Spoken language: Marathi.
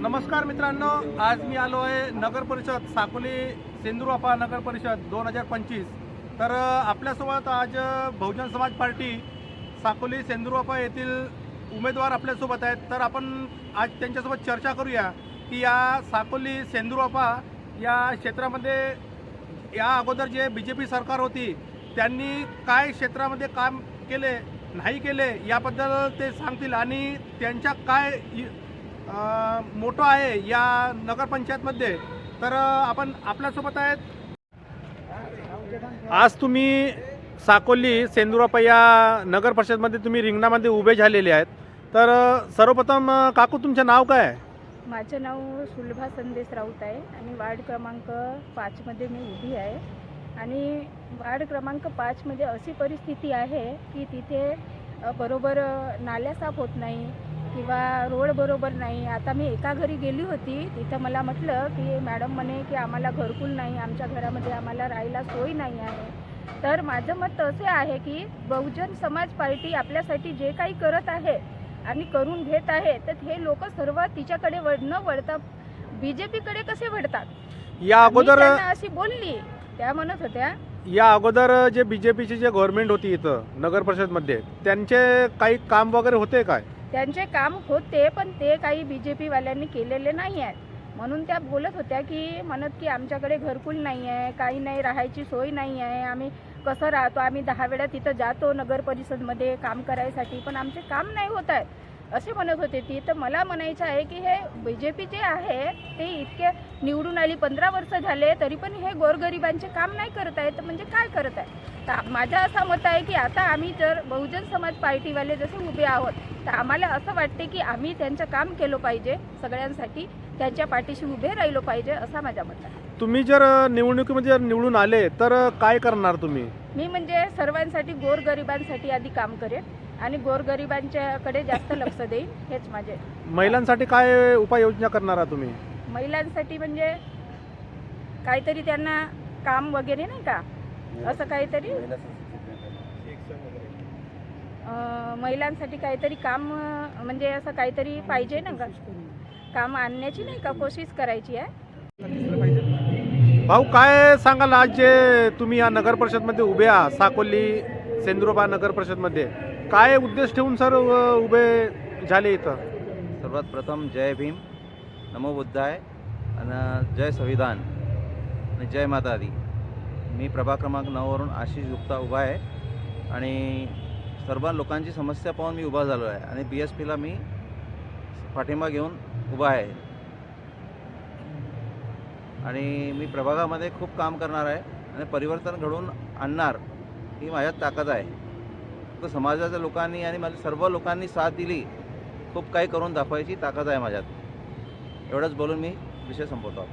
नमस्कार मित्रांनो, आज मी आलो आहे नगर परिषद साकोली सेंदुरवापा नगर परिषद 2025। तर आपल्यासोबत आज बहुजन समाज पार्टी साकोली सेंदुरवापा येथील उमेदवार आपल्यासोबत आहेत। तर आपण आज त्यांच्यासोबत चर्चा करूया की या साकोली सेंदुरवापा या क्षेत्रामध्ये या अगोदर जे बीजेपी सरकार होती त्यांनी काय क्षेत्रामध्ये काम केले नाही केले याबद्दल ते सांगतील आणि त्यांच्या काय मोठं आहे या नगरपंचायतमध्ये। तर आपण आपल्यासोबत आहेत। आज तुम्ही साकोली सेंदुरवापा या नगर परिषदमध्ये तुम्ही रिंगणामध्ये उभे झालेले आहेत। तर सर्वप्रथम काकू तुमचं नाव काय आहे? माझं नाव सुलभा संदेश राऊत आहे आणि वार्ड क्रमांक 5 मध्ये मी उभी आहे। आणि वार्ड क्रमांक 5 मध्ये अशी परिस्थिती आहे की तिथे बरोबर नाल्या साफ होत नाही किंवा रोड बरोबर नाही। आता मी एका घरी गेली होती, तिथं मला म्हटलं की मॅडम म्हणे की आम्हाला घरकुल नाही, आमच्या घरामध्ये आम्हाला राहायला सोय नाही आहे। तर माझं मत असे आहे की बहुजन समाज पार्टी आपल्यासाठी जे काही करत आहे आणि करून घेत आहे, तर हे लोक सर्व तिच्याकडे न वळता बीजेपीकडे कसे वळतात। या अगोदर अशी बोलली, त्या म्हणत होत्या या अगोदर जे बीजेपीची जे गव्हर्नमेंट होती इथं नगर परिषदमध्ये त्यांचे काही काम वगैरे होते काय? त्यांचे काम होते, पण ते काही बीजेपी वाल्यांनी केलेले नाही आहेत। म्हणून त्या बोलत होत्या की म्हणत की आमच्याकडे घरकुल नाही आहे, काही नाही, राहायची सोय नाही आहे, आम्ही कसं राहतो, आम्ही 10 वेळा तिथं जातो नगर परिषदमध्ये काम करायसाठी, पण आमचे काम नाही होत आहे असे म्हणत होते ती। तर मला म्हणायचं आहे की हे बीजेपी जे आहे ते इतके निवडून आली 15 वर्ष झाले तरी पण हे गोरगरिबांचे काम नाही करत आहेत, म्हणजे काय करत आहे। तर माझं असं मत आहे की आता आम्ही जर बहुजन समाज पार्टीवाले जसे उभे आहोत, तर आम्हाला असं वाटते की आम्ही त्यांचं काम केलं पाहिजे, सगळ्यांसाठी त्यांच्या पाठीशी उभे राहिलो पाहिजे, असा माझा मत आहे। तुम्ही जर निवडणुकीमध्ये जर निवडून आले तर काय करणार तुम्ही? मी म्हणजे सर्वांसाठी, गोरगरिबांसाठी आधी काम करेन आणि गोरगरिबांच्याकडे जास्त लक्ष देईन, हेच माझे। महिलांसाठी काय उपाययोजना करणार आहात तुम्ही? महिलांसाठी म्हणजे काहीतरी त्यांना काम वगैरे नाही का, असं काहीतरी महिलांसाठी काहीतरी काम म्हणजे असं काहीतरी पाहिजे ना का, काम आणण्याची नाही का कोशिश करायची आहे। भाऊ काय सांगाल, आज जे तुम्ही या नगर परिषदमध्ये उभे आहात साकोली सेंदुरवापा नगर परिषदमध्ये, काय उद्देश ठेवून सर उभे झाले इथं? सर्वात प्रथम जय भीम, नमो बुद्धाय आणि जय संविधान आणि जय माता दी। मी प्रभाग क्रमांक 9 वरून आशिष गुप्ता उभा आहे आणि सर्व लोकांची समस्या पाहून मी उभा झालो आहे आणि BSPला मी पाठिंबा घेऊन उभा आहे आणि मी प्रभागामध्ये खूप काम करणार आहे आणि परिवर्तन घडवून आणणार ही माझ्यात ताकद आहे। तर समाजाच्या लोकांनी आणि माझ्या सर्व लोकांनी साथ दिली, खूप काही करून दाखवायची ताकद आहे माझ्यात। एवढंच बोलून मी विषय संपवतो।